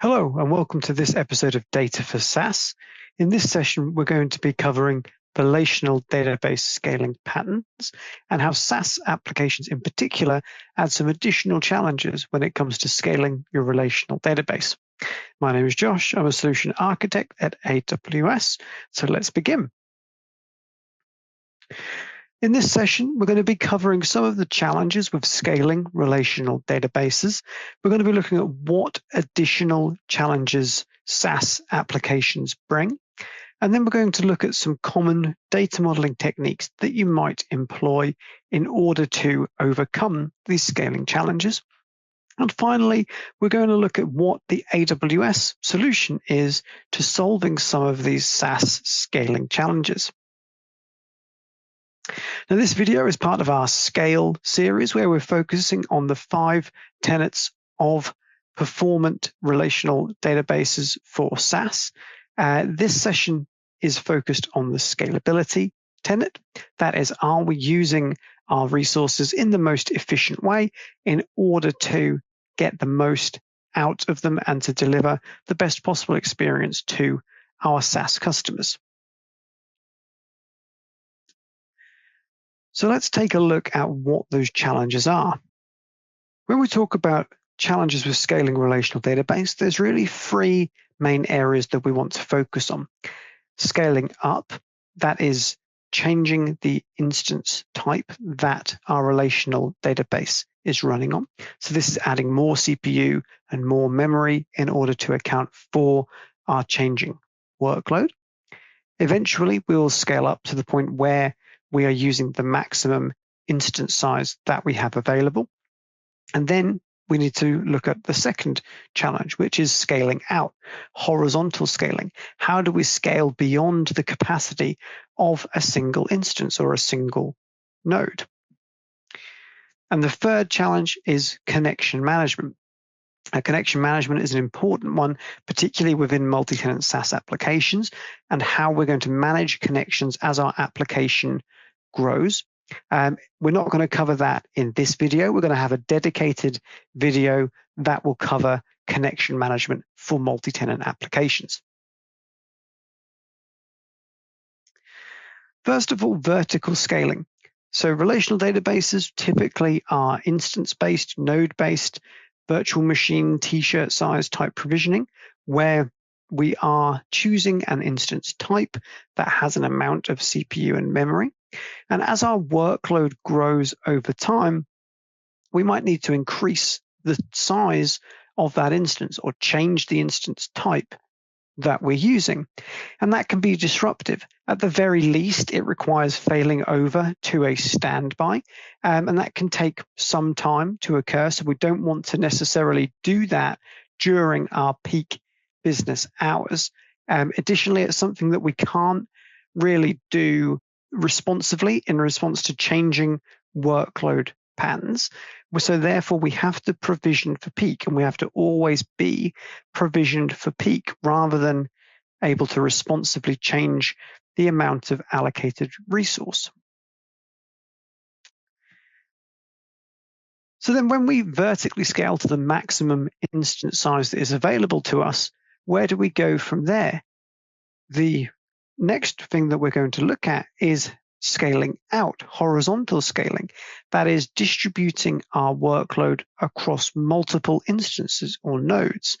Hello and welcome to this episode of Data for SaaS. In this session, we're going to be covering relational database scaling patterns and how SaaS applications in particular add some additional challenges when it comes to scaling your relational database. My name is Josh. I'm a solution architect at AWS. So let's begin. In this session, we're going to be covering some of the challenges with scaling relational databases. We're going to be looking at what additional challenges SaaS applications bring. And then we're going to look at some common data modeling techniques that you might employ in order to overcome these scaling challenges. And finally, we're going to look at what the AWS solution is to solving some of these SaaS scaling challenges. Now, this video is part of our S.C.A.L.E series where we're focusing on the 5 tenets of performant relational databases for SaaS. This session is focused on the scalability tenet. That is, are we using our resources in the most efficient way in order to get the most out of them and to deliver the best possible experience to our SaaS customers? So let's take a look at what those challenges are. When we talk about challenges with scaling a relational database, there's really 3 main areas that we want to focus on. Scaling up, that is changing the instance type that our relational database is running on. So this is adding more CPU and more memory in order to account for our changing workload. Eventually, we will scale up to the point where we are using the maximum instance size that we have available. And then we need to look at the second challenge, which is scaling out, horizontal scaling. How do we scale beyond the capacity of a single instance or a single node? And the third challenge is connection management. Connection management is an important one, particularly within multi-tenant SaaS applications, and how we're going to manage connections as our application grows. We're not going to cover that in this video. We're going to have a dedicated video that will cover connection management for multi-tenant applications. First of all, vertical scaling. So relational databases typically are instance-based, node-based, virtual machine t-shirt size type provisioning, where we are choosing an instance type that has an amount of CPU and memory. And as our workload grows over time, we might need to increase the size of that instance or change the instance type that we're using. And that can be disruptive. At the very least, it requires failing over to a standby, and that can take some time to occur. So we don't want to necessarily do that during our peak business hours. Additionally, it's something that we can't really do responsively in response to changing workload patterns. So therefore, we have to provision for peak, and we have to always be provisioned for peak rather than able to responsively change the amount of allocated resource. So then when we vertically scale to the maximum instance size that is available to us, where do we go from there? The next thing that we're going to look at is scaling out, horizontal scaling. That is distributing our workload across multiple instances or nodes.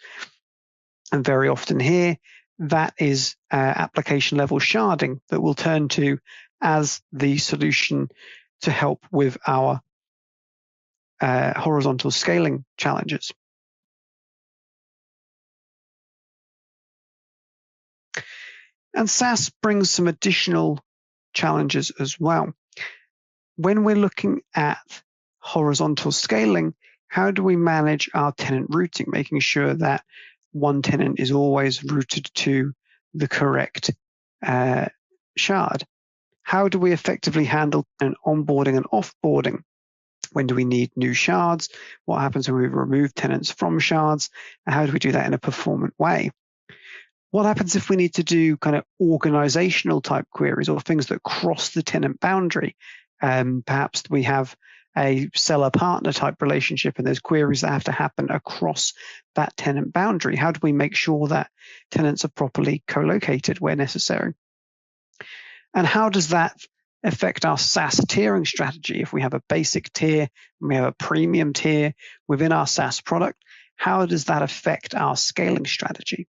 And very often here, that is application level sharding that we'll turn to as the solution to help with our horizontal scaling challenges. And SaaS brings some additional challenges as well. When we're looking at horizontal scaling, how do we manage our tenant routing, making sure that one tenant is always routed to the correct shard? How do we effectively handle tenant onboarding and offboarding? When do we need new shards? What happens when we remove tenants from shards? And how do we do that in a performant way? What happens if we need to do kind of organizational type queries or things that cross the tenant boundary? Perhaps we have a seller-partner type relationship and there's queries that have to happen across that tenant boundary? How do we make sure that tenants are properly co-located where necessary? And how does that affect our SaaS tiering strategy? If we have a basic tier and we have a premium tier within our SaaS product, how does that affect our scaling strategy?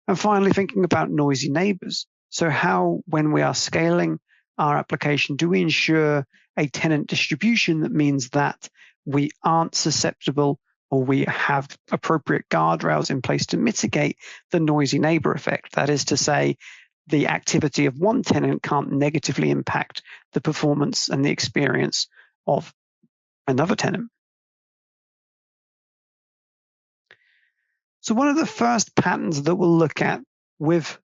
And finally, thinking about noisy neighbors. So how, when we are scaling our application, do we ensure a tenant distribution that means that we aren't susceptible or we have appropriate guardrails in place to mitigate the noisy neighbor effect? That is to say, the activity of one tenant can't negatively impact the performance and the experience of another tenant. So one of the first patterns that we'll look at with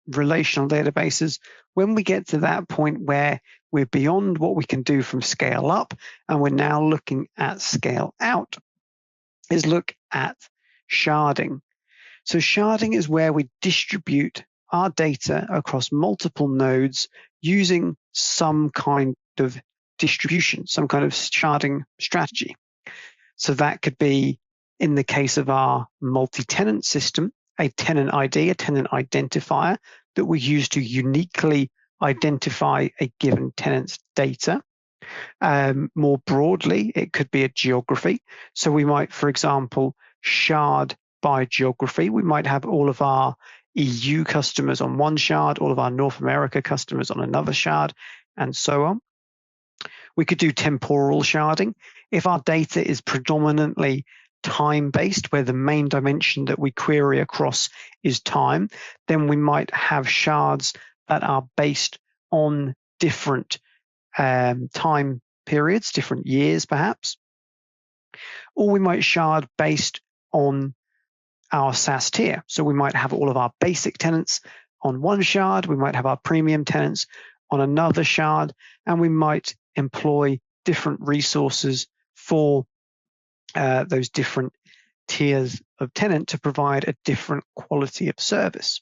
relational databases, when we get to that point where we're beyond what we can do from scale up and we're now looking at scale out, is look at sharding. So sharding is where we distribute our data across multiple nodes using some kind of distribution, some kind of sharding strategy. So that could be, in the case of our multi-tenant system, a tenant ID, a tenant identifier that we use to uniquely identify a given tenant's data. More broadly, it could be a geography. So we might, for example, shard by geography. We might have all of our EU customers on one shard, all of our North America customers on another shard, and so on. We could do temporal sharding. If our data is predominantly time-based, where the main dimension that we query across is time, then we might have shards that are based on different time periods, different years perhaps. Or we might shard based on our SaaS tier. So we might have all of our basic tenants on one shard, we might have our premium tenants on another shard, and we might employ different resources for those different tiers of tenant to provide a different quality of service.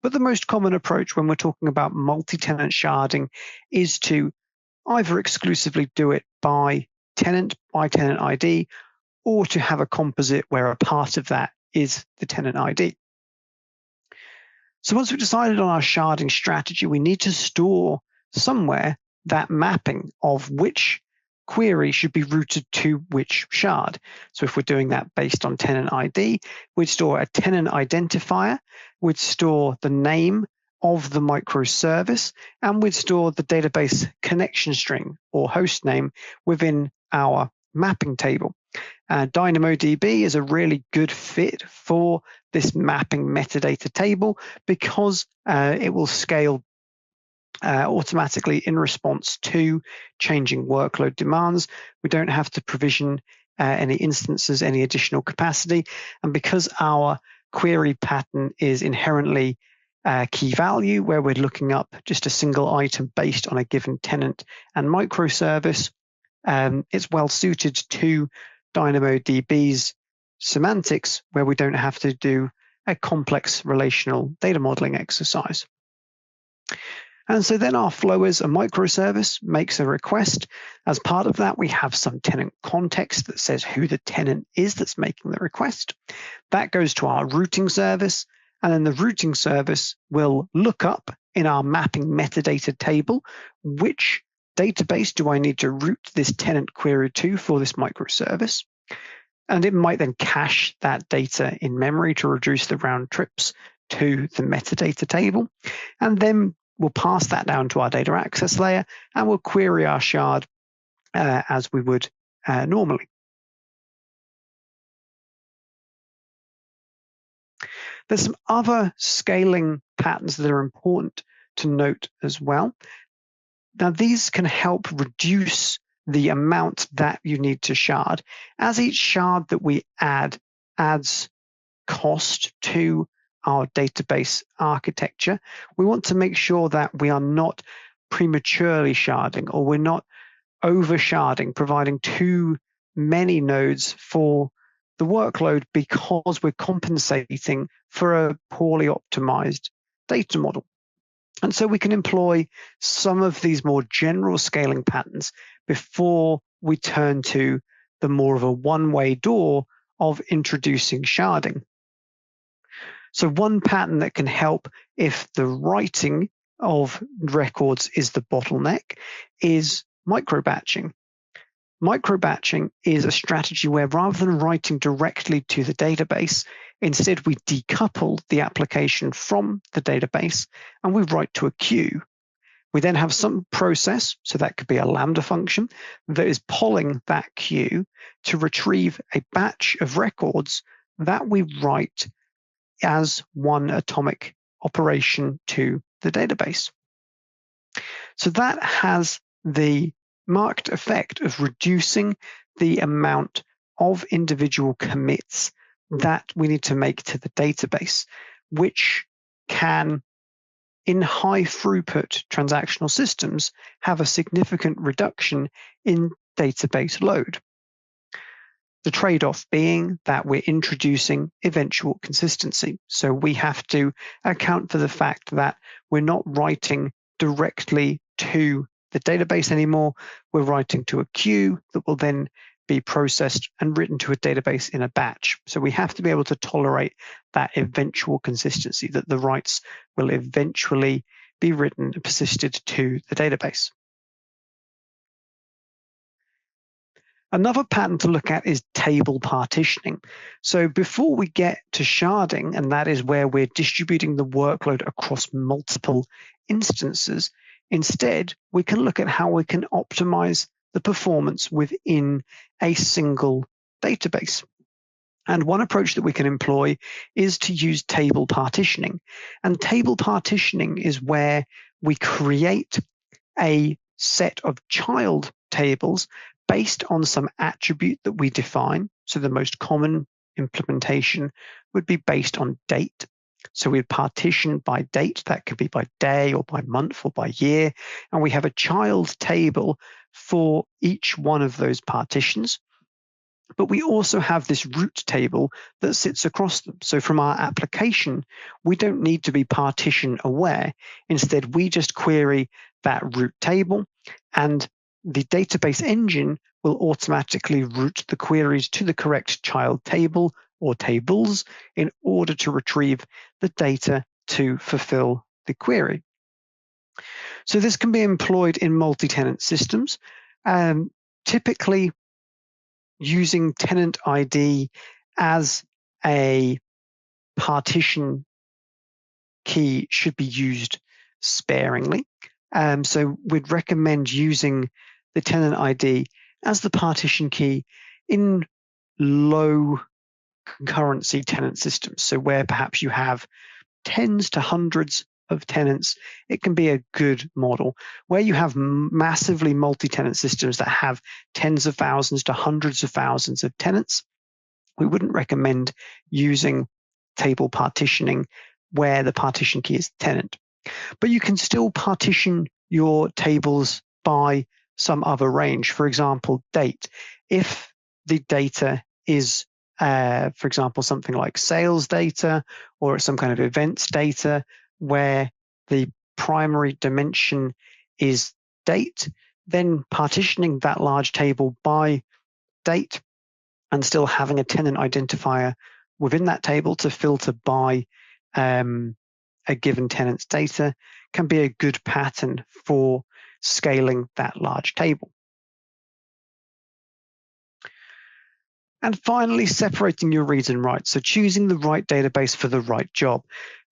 But the most common approach when we're talking about multi-tenant sharding is to either exclusively do it by tenant ID, or to have a composite where a part of that is the tenant ID. So once we've decided on our sharding strategy, we need to store somewhere that mapping of which query should be routed to which shard. So if we're doing that based on tenant ID, we'd store a tenant identifier, we'd store the name of the microservice, and we'd store the database connection string or host name within our mapping table. DynamoDB is a really good fit for this mapping metadata table because it will scale automatically in response to changing workload demands. We don't have to provision any instances, any additional capacity. And because our query pattern is inherently key value, where we're looking up just a single item based on a given tenant and microservice, it's well suited to DynamoDB's semantics, where we don't have to do a complex relational data modeling exercise. And so then our flow as a microservice makes a request. As part of that, we have some tenant context that says who the tenant is that's making the request. That goes to our routing service, and then the routing service will look up in our mapping metadata table which database do I need to route this tenant query to for this microservice. And it might then cache that data in memory to reduce the round trips to the metadata table. And then we'll pass that down to our data access layer and we'll query our shard as we would normally. There's some other scaling patterns that are important to note as well. Now, these can help reduce the amount that you need to shard. As each shard that we add adds cost to our database architecture, we want to make sure that we are not prematurely sharding, or we're not over sharding, providing too many nodes for the workload because we're compensating for a poorly optimized data model. And so we can employ some of these more general scaling patterns before we turn to the more of a one-way door of introducing sharding. So one pattern that can help if the writing of records is the bottleneck is micro-batching. Micro-batching is a strategy where rather than writing directly to the database, instead we decouple the application from the database and we write to a queue. We then have some process, so that could be a Lambda function, that is polling that queue to retrieve a batch of records that we write as one atomic operation to the database. So that has the marked effect of reducing the amount of individual commits that we need to make to the database, which can, in high throughput transactional systems, have a significant reduction in database load. The trade-off being that we're introducing eventual consistency. So we have to account for the fact that we're not writing directly to the database anymore. We're writing to a queue that will then be processed and written to a database in a batch. So we have to be able to tolerate that eventual consistency, that the writes will eventually be written and persisted to the database. Another pattern to look at is table partitioning. So before we get to sharding, and that is where we're distributing the workload across multiple instances, instead, we can look at how we can optimize the performance within a single database. And one approach that we can employ is to use table partitioning. And table partitioning is where we create a set of child tables based on some attribute that we define. So the most common implementation would be based on date. So we partition by date. That could be by day or by month or by year. And we have a child table for each one of those partitions. But we also have this root table that sits across them. So from our application, we don't need to be partition aware. Instead, we just query that root table, and the database engine will automatically route the queries to the correct child table or tables in order to retrieve the data to fulfill the query. So this can be employed in multi-tenant systems, typically using tenant ID as a partition key should be used sparingly. So we'd recommend using the tenant ID as the partition key in low concurrency tenant systems. So where perhaps you have tens to hundreds of tenants, it can be a good model. Where you have massively multi-tenant systems that have tens of thousands to hundreds of thousands of tenants, we wouldn't recommend using table partitioning where the partition key is tenant. But you can still partition your tables by some other range. For example, date. If the data is, for example, something like sales data or some kind of events data where the primary dimension is date, then partitioning that large table by date and still having a tenant identifier within that table to filter by a given tenant's data can be a good pattern for scaling that large table. And finally, separating your reads and writes. So choosing the right database for the right job.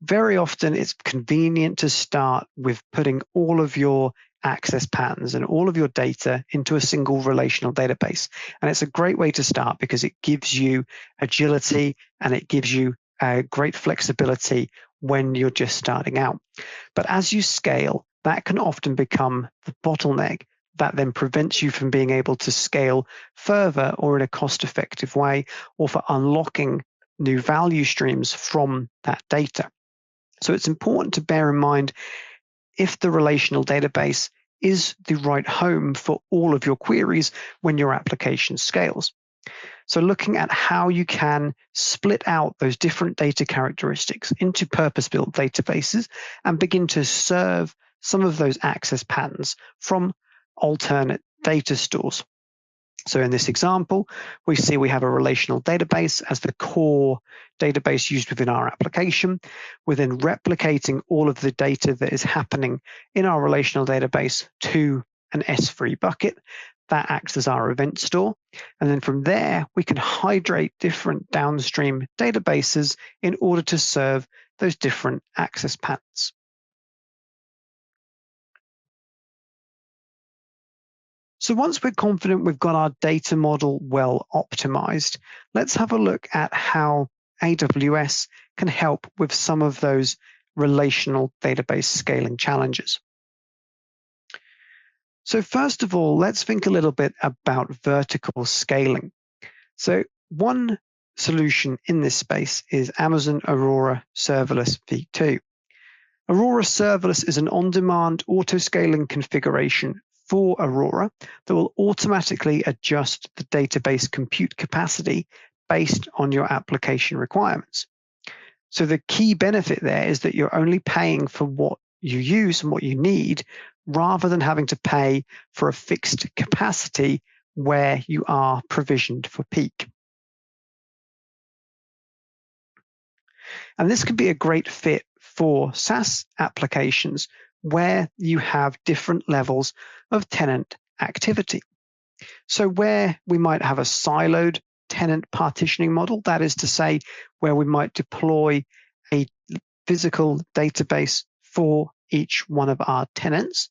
Very often it's convenient to start with putting all of your access patterns and all of your data into a single relational database. And it's a great way to start because it gives you agility and it gives you great flexibility when you're just starting out. But as you scale, that can often become the bottleneck that then prevents you from being able to scale further or in a cost-effective way or for unlocking new value streams from that data. So it's important to bear in mind if the relational database is the right home for all of your queries when your application scales. So looking at how you can split out those different data characteristics into purpose-built databases and begin to serve some of those access patterns from alternate data stores. So in this example, we see we have a relational database as the core database used within our application. We're then replicating all of the data that is happening in our relational database to an S3 bucket. That acts as our event store. And then from there, we can hydrate different downstream databases in order to serve those different access patterns. So once we're confident we've got our data model well optimized, let's have a look at how AWS can help with some of those relational database scaling challenges. So first of all, let's think a little bit about vertical scaling. So one solution in this space is Amazon Aurora Serverless v2. Aurora Serverless is an on-demand auto-scaling configuration for Aurora that will automatically adjust the database compute capacity based on your application requirements. So the key benefit there is that you're only paying for what you use and what you need, rather than having to pay for a fixed capacity where you are provisioned for peak. And this could be a great fit for SaaS applications where you have different levels of tenant activity. So where we might have a siloed tenant partitioning model, that is to say, where we might deploy a physical database for each one of our tenants,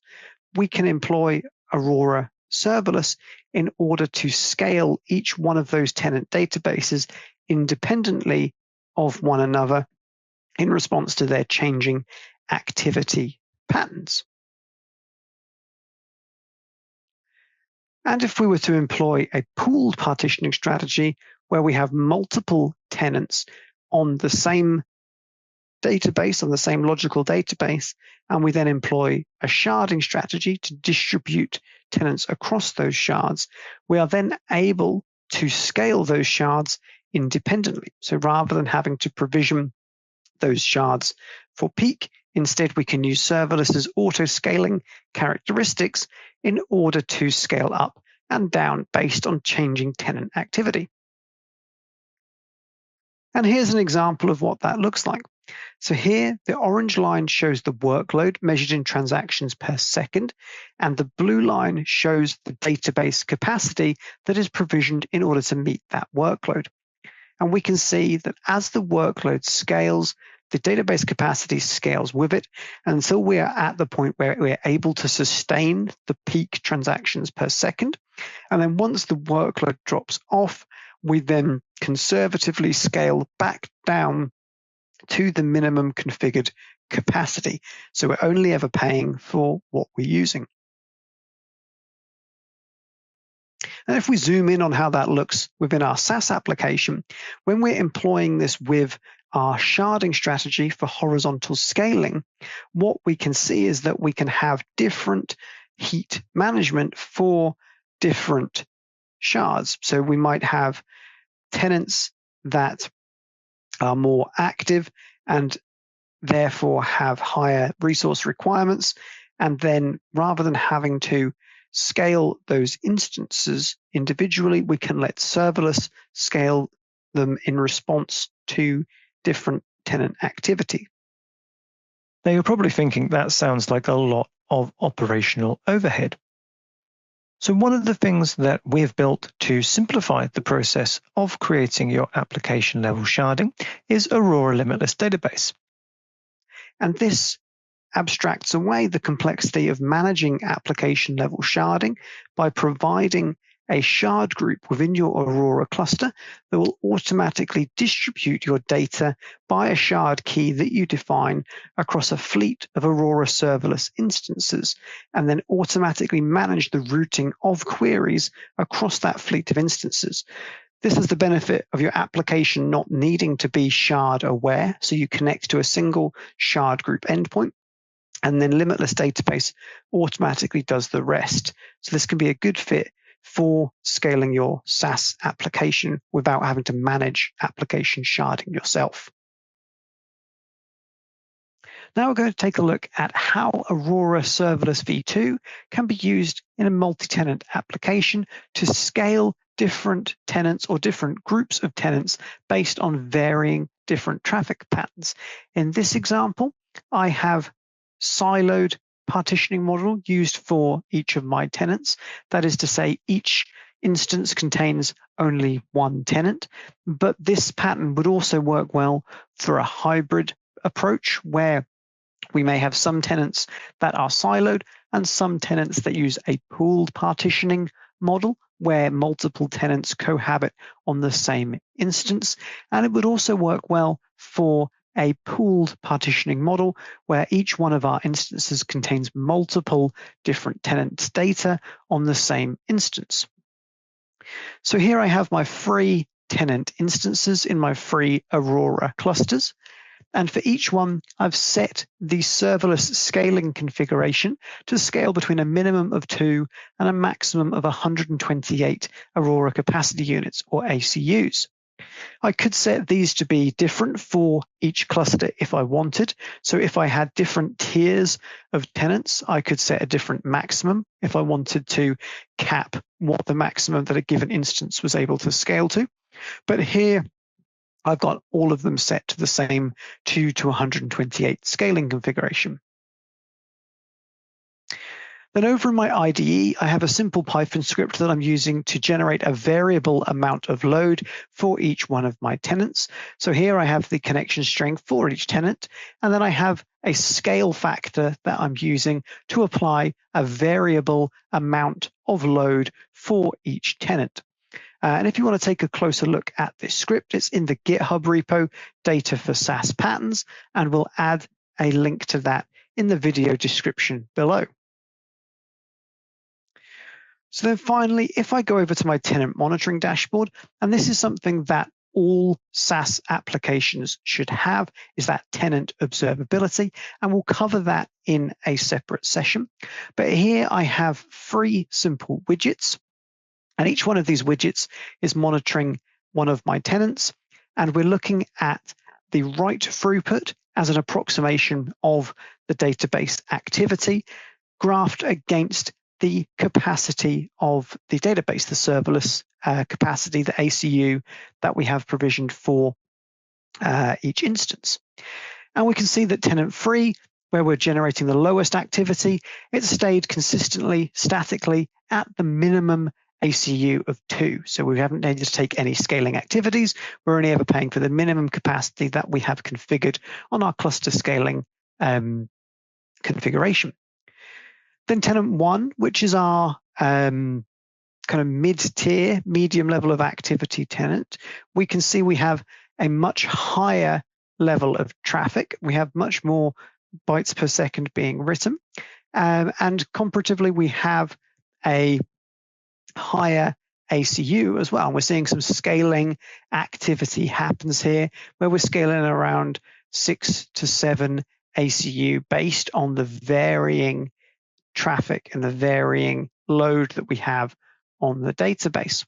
we can employ Aurora Serverless in order to scale each one of those tenant databases independently of one another in response to their changing activity patterns. And if we were to employ a pooled partitioning strategy where we have multiple tenants on the same database, on the same logical database, and we then employ a sharding strategy to distribute tenants across those shards, we are then able to scale those shards independently. So rather than having to provision those shards for peak, instead we can use serverless's auto-scaling characteristics in order to scale up and down based on changing tenant activity. And here's an example of what that looks like. So here, the orange line shows the workload measured in transactions per second, and the blue line shows the database capacity that is provisioned in order to meet that workload. And we can see that as the workload scales, the database capacity scales with it until we are at the point where we're able to sustain the peak transactions per second. And then once the workload drops off, we then conservatively scale back down to the minimum configured capacity. So we're only ever paying for what we're using. And if we zoom in on how that looks within our SaaS application, when we're employing this with our sharding strategy for horizontal scaling, what we can see is that we can have different heat management for different shards. So we might have tenants that are more active and therefore have higher resource requirements. And then rather than having to scale those instances individually, we can let serverless scale them in response to different tenant activity. Now you're probably thinking that sounds like a lot of operational overhead. So one of the things that we've built to simplify the process of creating your application level sharding is Aurora Limitless Database. And this abstracts away the complexity of managing application level sharding by providing a shard group within your Aurora cluster that will automatically distribute your data by a shard key that you define across a fleet of Aurora serverless instances, and then automatically manage the routing of queries across that fleet of instances. This is the benefit of your application not needing to be shard aware, so you connect to a single shard group endpoint, and then Limitless Database automatically does the rest. So this can be a good fit for scaling your SaaS application without having to manage application sharding yourself. Now we're going to take a look at how Aurora Serverless v2 can be used in a multi-tenant application to scale different tenants or different groups of tenants based on varying different traffic patterns. In this example, I have siloed partitioning model used for each of my tenants. That is to say, each instance contains only one tenant, but this pattern would also work well for a hybrid approach where we may have some tenants that are siloed and some tenants that use a pooled partitioning model where multiple tenants cohabit on the same instance. And it would also work well for a pooled partitioning model where each one of our instances contains multiple different tenants' data on the same instance. So here I have my free tenant instances in my free Aurora clusters. And for each one, I've set the serverless scaling configuration to scale between a minimum of 2 and a maximum of 128 Aurora capacity units, or ACUs. I could set these to be different for each cluster if I wanted. So if I had different tiers of tenants, I could set a different maximum if I wanted to cap what the maximum that a given instance was able to scale to. But here, I've got all of them set to the same 2 to 128 scaling configuration. Then over in my IDE, I have a simple Python script that I'm using to generate a variable amount of load for each one of my tenants. So here I have the connection string for each tenant, and then I have a scale factor that I'm using to apply a variable amount of load for each tenant. And if you want to take a closer look at this script, it's in the GitHub repo, Data for SaaS Patterns, and we'll add a link to that in the video description below. So then finally, if I go over to my tenant monitoring dashboard, and this is something that all SaaS applications should have, is that tenant observability, and we'll cover that in a separate session. But here I have 3 simple widgets, and each one of these widgets is monitoring one of my tenants, and we're looking at the write throughput as an approximation of the database activity graphed against the capacity of the database, the serverless capacity, the ACU that we have provisioned for each instance. And we can see that tenant 3, where we're generating the lowest activity, it stayed consistently, statically at the minimum ACU of 2. So we haven't needed to take any scaling activities. We're only ever paying for the minimum capacity that we have configured on our cluster scaling configuration. Then tenant 1, which is our kind of mid-tier, medium level of activity tenant, we can see we have a much higher level of traffic. We have much more bytes per second being written. And comparatively, we have a higher ACU as well. And we're seeing some scaling activity happens here where we're scaling around 6 to 7 ACU based on the varying traffic and the varying load that we have on the database.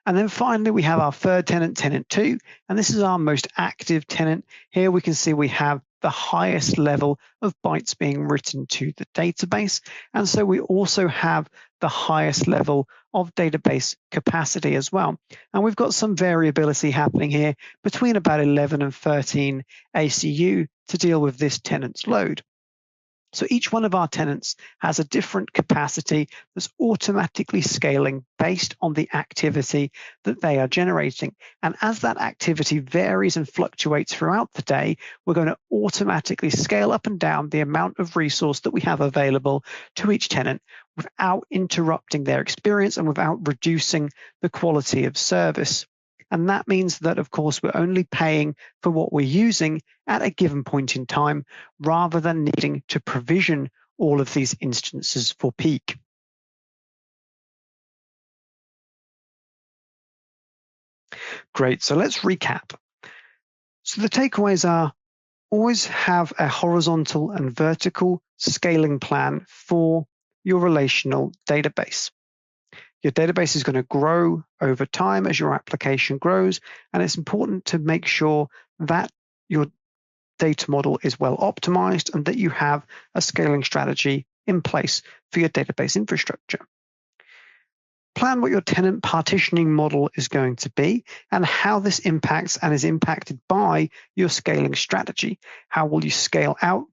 And then finally, we have our third tenant, tenant 2, and this is our most active tenant. Here we can see we have the highest level of bytes being written to the database. And so we also have the highest level of database capacity as well. And we've got some variability happening here between about 11 and 13 ACU to deal with this tenant's load. So each one of our tenants has a different capacity that's automatically scaling based on the activity that they are generating. And as that activity varies and fluctuates throughout the day, we're going to automatically scale up and down the amount of resource that we have available to each tenant without interrupting their experience and without reducing the quality of service. And that means that, of course, we're only paying for what we're using at a given point in time, rather than needing to provision all of these instances for peak. Great, so let's recap. So the takeaways are: always have a horizontal and vertical scaling plan for your relational database. Your database is going to grow over time as your application grows, and it's important to make sure that your data model is well optimized and that you have a scaling strategy in place for your database infrastructure. Plan what your tenant partitioning model is going to be and how this impacts and is impacted by your scaling strategy. How will you scale out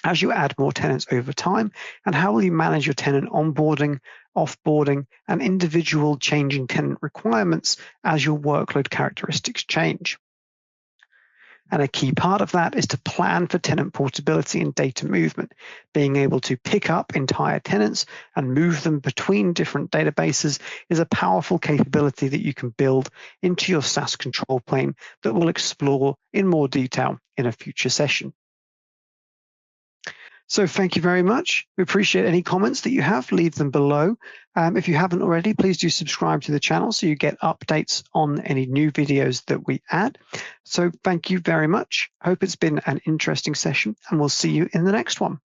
as you add more tenants over time? And how will you manage your tenant onboarding, offboarding, and individual changing tenant requirements as your workload characteristics change? And a key part of that is to plan for tenant portability and data movement. Being able to pick up entire tenants and move them between different databases is a powerful capability that you can build into your SaaS control plane that we'll explore in more detail in a future session. So thank you very much. We appreciate any comments that you have. Leave them below. If you haven't already, please do subscribe to the channel so you get updates on any new videos that we add. So thank you very much. Hope it's been an interesting session, and we'll see you in the next one.